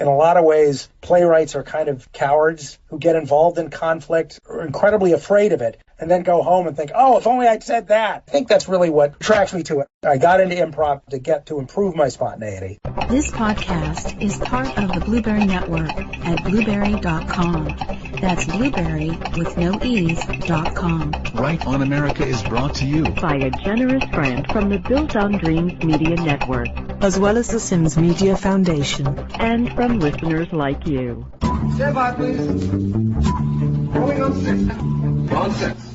In a lot of ways, playwrights are kind of cowards who get involved in conflict, are incredibly afraid of it, and then go home and think, oh, if only I'd said that. I think that's really what attracts me to it. I got into improv to improve my spontaneity. This podcast is part of the Blueberry Network at blueberry.com. That's blueberry with no e's.com. Right on America is brought to you by a generous grant from the Built on Dreams Media Network, as well as the Sims Media Foundation, and from listeners like you. Stand by, please. Rolling on 6. On 6.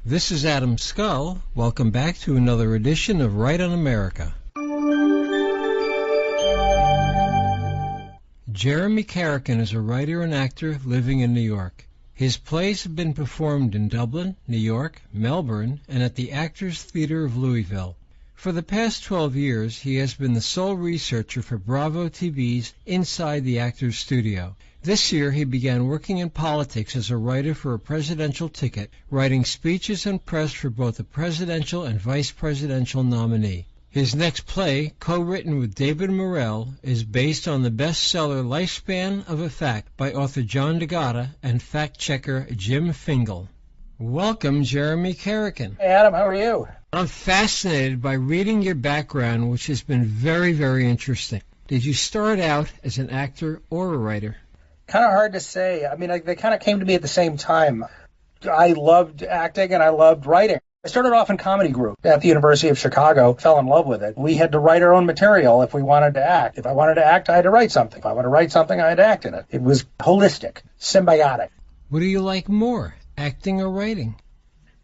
This is Adam Scull. Welcome back to another edition of Right on America. Jeremy Kareken is a writer and actor living in New York. His plays have been performed in Dublin, New York, Melbourne, and at the Actors Theatre of Louisville. For the past 12 years, he has been the sole researcher for Bravo TV's Inside the Actors Studio. This year, he began working in politics as a writer for a presidential ticket, writing speeches and press for both the presidential and vice presidential nominee. His next play, co-written with David Murrell, is based on the bestseller Lifespan of a Fact by author John DeGata and fact-checker Jim Fingal. Welcome, Jeremy Kareken. Hey, Adam, how are you? I'm fascinated by reading your background, which has been very, very interesting. Did you start out as an actor or a writer? Kind of hard to say. I mean, they kind of came to me at the same time. I loved acting and I loved writing. I started off in comedy group at the University of Chicago, fell in love with it. We had to write our own material if we wanted to act. If I wanted to act, I had to write something. If I wanted to write something, I had to act in it. It was holistic, symbiotic. What do you like more, acting or writing?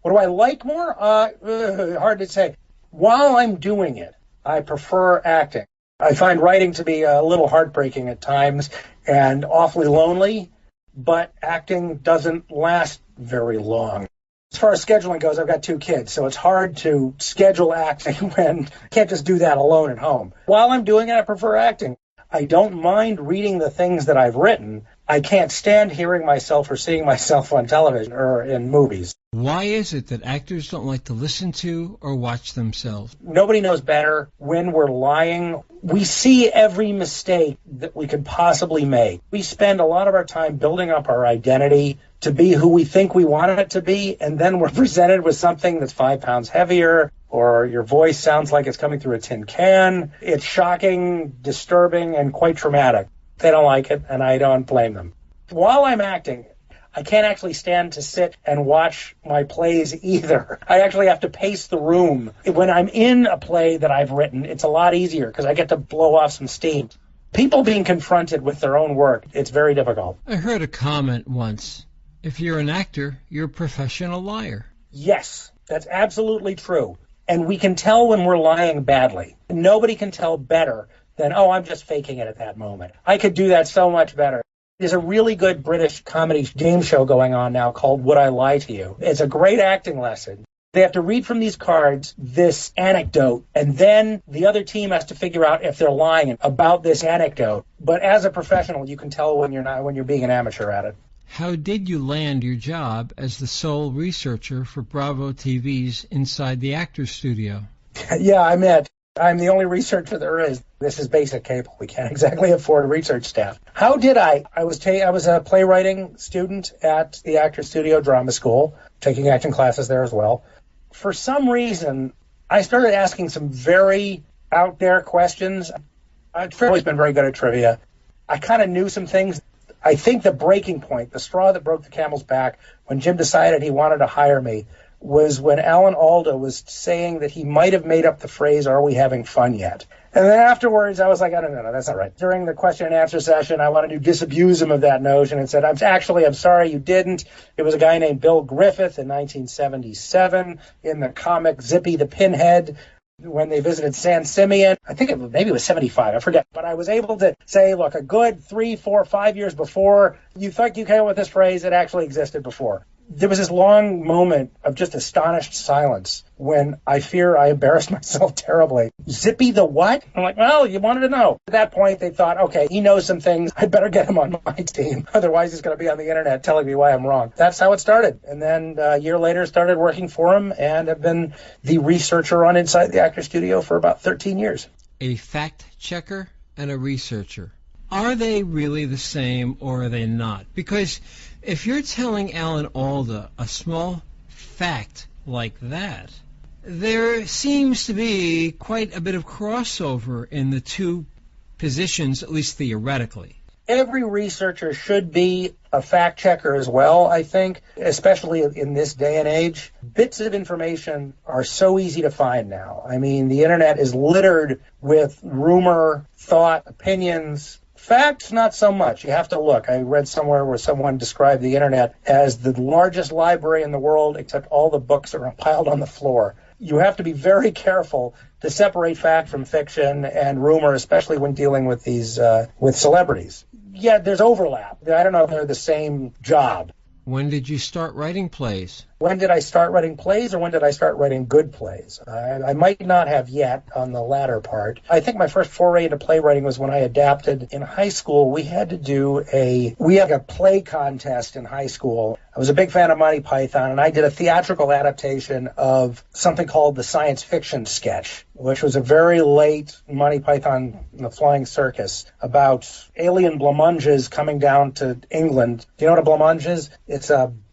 What do I like more? Hard to say. While I'm doing it, I prefer acting. I find writing to be a little heartbreaking at times and awfully lonely, but acting doesn't last very long. As far as scheduling goes, I've got 2 kids, so it's hard to schedule acting when I can't just do that alone at home. While I'm doing it, I prefer acting. I don't mind reading the things that I've written. I can't stand hearing myself or seeing myself on television or in movies. Why is it that actors don't like to listen to or watch themselves? Nobody knows better when we're lying. We see every mistake that we could possibly make. We spend a lot of our time building up our identity to be who we think we want it to be, and then we're presented with something that's 5 pounds heavier, or your voice sounds like it's coming through a tin can. It's shocking, disturbing, and quite traumatic. They don't like it, and I don't blame them. While I'm acting, I can't actually stand to sit and watch my plays either. I actually have to pace the room. When I'm in a play that I've written, it's a lot easier because I get to blow off some steam. People being confronted with their own work, it's very difficult. I heard a comment once. If you're an actor, you're a professional liar. Yes, that's absolutely true. And we can tell when we're lying badly. Nobody can tell better than, oh, I'm just faking it at that moment. I could do that so much better. There's a really good British comedy game show going on now called Would I Lie to You? It's a great acting lesson. They have to read from these cards this anecdote, and then the other team has to figure out if they're lying about this anecdote. But as a professional, you can tell when you're being an amateur at it. How did you land your job as the sole researcher for Bravo TV's Inside the Actors Studio? Yeah, I'm the only researcher there is. This is basic cable. We can't exactly afford a research staff. How did I? I was a playwriting student at the Actors Studio Drama School, taking acting classes there as well. For some reason, I started asking some very out there questions. I've always been very good at trivia. I kind of knew some things. I think the breaking point, the straw that broke the camel's back, when Jim decided he wanted to hire me, was when Alan Alda was saying that he might have made up the phrase, "Are we having fun yet?" And then afterwards, I was like, no, that's not right. During the question and answer session, I wanted to disabuse him of that notion and said, I'm sorry you didn't. It was a guy named Bill Griffith in 1977 in the comic Zippy the Pinhead, when they visited San Simeon. I think maybe it was 75, I forget. But I was able to say, look, a good 3, 4, 5 years before, you thought you came up with this phrase, it actually existed before. There was this long moment of just astonished silence when I fear I embarrassed myself terribly. Zippy the what? I'm like, well, you wanted to know. At that point, they thought, okay, he knows some things. I'd better get him on my team. Otherwise, he's going to be on the internet telling me why I'm wrong. That's how it started. And then a year later, started working for him and have been the researcher on Inside the Actor Studio for about 13 years. A fact checker and a researcher. Are they really the same or are they not? Because if you're telling Alan Alda a small fact like that, there seems to be quite a bit of crossover in the two positions, at least theoretically. Every researcher should be a fact checker as well, I think, especially in this day and age. Bits of information are so easy to find now. I mean, the internet is littered with rumor, thought, opinions. Facts, not so much. You have to look. I read somewhere where someone described the internet as the largest library in the world, except all the books are piled on the floor. You have to be very careful to separate fact from fiction and rumor, especially when dealing with these with celebrities. Yeah, there's overlap. I don't know if they're the same job. When did you start writing plays? When did I start writing plays, or when did I start writing good plays? I might not have yet on the latter part. I think my first foray into playwriting was when I adapted in high school. We had a play contest in high school. I was a big fan of Monty Python, and I did a theatrical adaptation of something called the Science Fiction Sketch, which was a very late Monty Python and the Flying Circus about alien blancmanges coming down to England. Do you know what a blancmange is? It's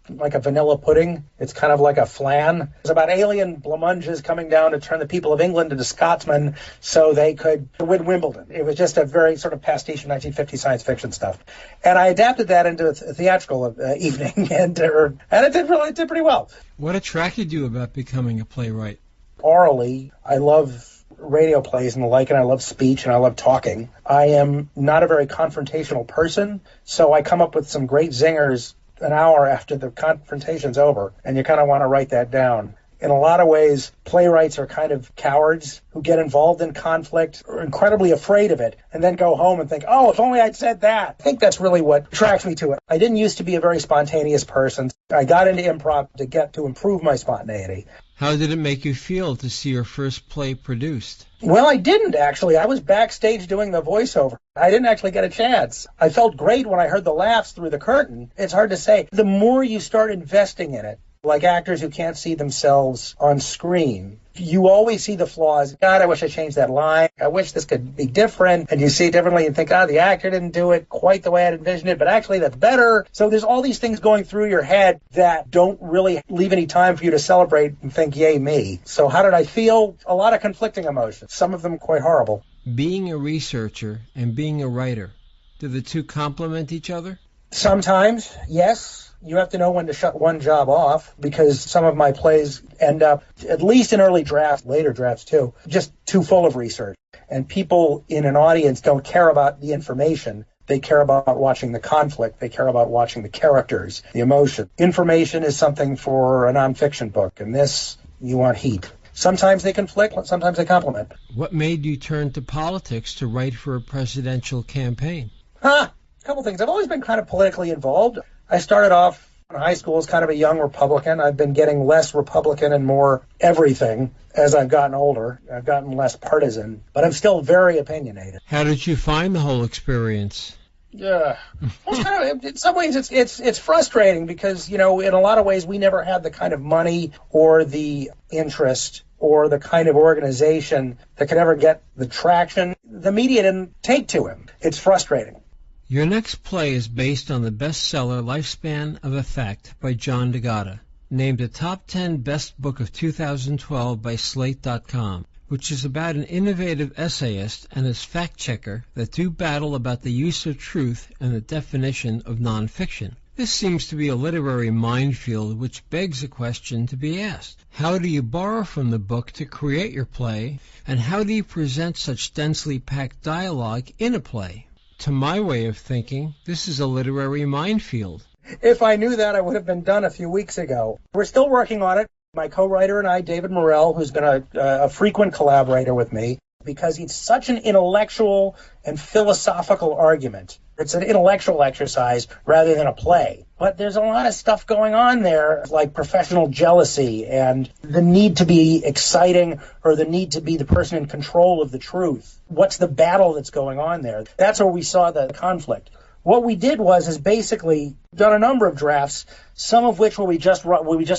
like a vanilla pudding. It's kind of like a flan. It's about alien blancmanges coming down to turn the people of England into Scotsmen so they could win Wimbledon. It was just a very sort of pastiche of 1950 science fiction stuff. And I adapted that into a theatrical evening, and it did pretty well. What attracted you about becoming a playwright? Orally, I love radio plays and the like, and I love speech and I love talking. I am not a very confrontational person, so I come up with some great zingers an hour after the confrontation's over, and you kind of want to write that down. In a lot of ways, playwrights are kind of cowards who get involved in conflict, are incredibly afraid of it, and then go home and think, oh, if only I'd said that. I think that's really what attracts me to it. I didn't used to be a very spontaneous person. I got into improv to improve my spontaneity. How did it make you feel to see your first play produced? Well, I didn't, actually. I was backstage doing the voiceover. I didn't actually get a chance. I felt great when I heard the laughs through the curtain. It's hard to say. The more you start investing in it, like actors who can't see themselves on screen, you always see the flaws. God, I wish I changed that line. I wish this could be different. And you see it differently and think, the actor didn't do it quite the way I'd envisioned it, but actually that's better. So there's all these things going through your head that don't really leave any time for you to celebrate and think, yay, me. So how did I feel? A lot of conflicting emotions, some of them quite horrible. Being a researcher and being a writer, do the two complement each other? Sometimes, yes. You have to know when to shut one job off, because some of my plays end up, at least in early drafts, later drafts too, just too full of research. And people in an audience don't care about the information. They care about watching the conflict. They care about watching the characters, the emotion. Information is something for a nonfiction book, and this, you want heat. Sometimes they conflict, sometimes they complement. What made you turn to politics to write for a presidential campaign? A couple things. I've always been kind of politically involved. I started off in high school as kind of a young Republican. I've been getting less Republican and more everything as I've gotten older. I've gotten less partisan, but I'm still very opinionated. How did you find the whole experience? Yeah. Well, kind of, in some ways it's frustrating because, in a lot of ways we never had the kind of money or the interest or the kind of organization that could ever get the traction the media didn't take to him. It's frustrating. Your next play is based on the bestseller Lifespan of Effect by John DeGotta, named a top 10 best book of 2012 by Slate.com, which is about an innovative essayist and his fact-checker that do battle about the use of truth and the definition of nonfiction. This seems to be a literary minefield which begs a question to be asked. How do you borrow from the book to create your play, and how do you present such densely packed dialogue in a play? To my way of thinking, this is a literary minefield. If I knew that, I would have been done a few weeks ago. We're still working on it. My co-writer and I, David Murrell, who's been a frequent collaborator with me, because it's such an intellectual and philosophical argument. It's an intellectual exercise rather than a play. But there's a lot of stuff going on there, like professional jealousy and the need to be exciting or the need to be the person in control of the truth. What's the battle that's going on there? That's where we saw the conflict. What we did is basically done a number of drafts, some of which where we just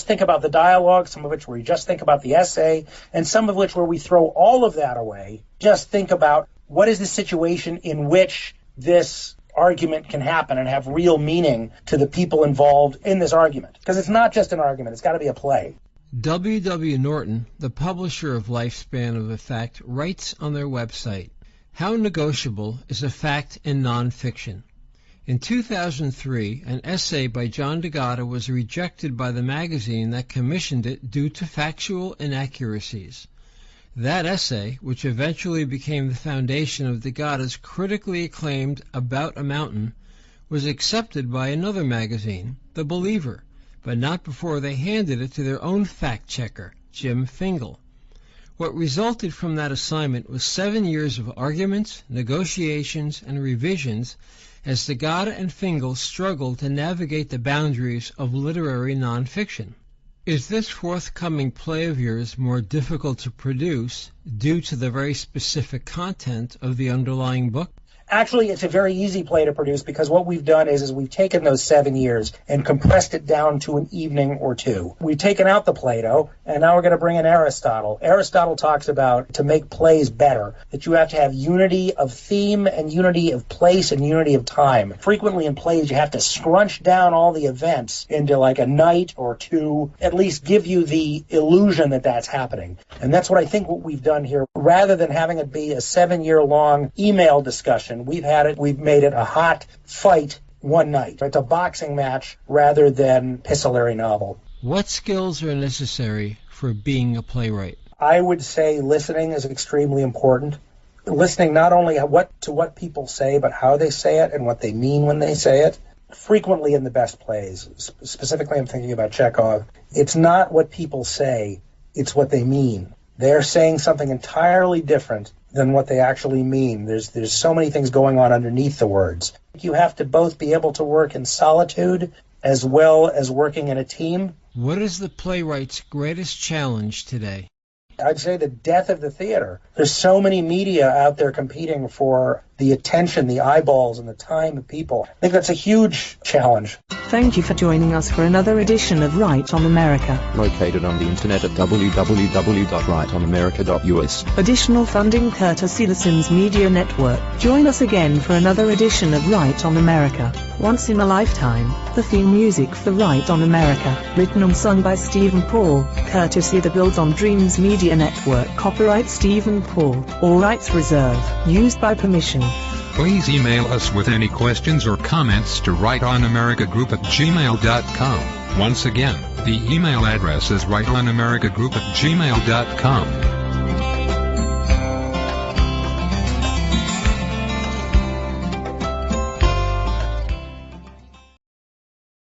think about the dialogue, some of which where we just think about the essay, and some of which where we throw all of that away, just think about what is the situation in which this argument can happen and have real meaning to the people involved in this argument. Because it's not just an argument, it's got to be a play. W. W. Norton, the publisher of Lifespan of a Fact, writes on their website, "How negotiable is a fact in nonfiction?" In 2003, an essay by John DeGatta was rejected by the magazine that commissioned it due to factual inaccuracies. That essay, which eventually became the foundation of DeGatta's critically acclaimed About a Mountain, was accepted by another magazine, The Believer, but not before they handed it to their own fact-checker, Jim Fingal. What resulted from that assignment was 7 years of arguments, negotiations, and revisions as DeGatta and Fingal struggled to navigate the boundaries of literary nonfiction. Is this forthcoming play of yours more difficult to produce due to the very specific content of the underlying book? Actually, it's a very easy play to produce because what we've done is we've taken those 7 years and compressed it down to an evening or two. We've taken out the Plato, and now we're going to bring in Aristotle. Aristotle talks about, to make plays better, that you have to have unity of theme and unity of place and unity of time. Frequently in plays, you have to scrunch down all the events into like a night or two, at least give you the illusion that that's happening. And that's what I think what we've done here. Rather than having it be a 7-year-long email discussion, we've made it a hot fight one night. It's a boxing match rather than epistolary novel. What skills are necessary for being a playwright? I would say listening is extremely important. Listening not only to what people say, but how they say it and what they mean when they say it. Frequently in the best plays, specifically I'm thinking about Chekhov, it's not what people say, it's what they mean. They're saying something entirely different than what they actually mean. There's so many things going on underneath the words. You have to both be able to work in solitude as well as working in a team. What is the playwright's greatest challenge today? I'd say the death of the theater. There's so many media out there competing for the attention, the eyeballs, and the time of people. I think that's a huge challenge. Thank you for joining us for another edition of Right on America. Located on the internet at www.rightonamerica.us. Additional funding courtesy the Sims Media Network. Join us again for another edition of Right on America. Once in a lifetime, the theme music for Right on America, written and sung by Stephen Paul, courtesy the Build on Dreams Media Network. Copyright Stephen Paul. All rights reserved. Used by permission. Please email us with any questions or comments to rightonamericagroup@gmail.com. Once again, the email address is rightonamericagroup@gmail.com.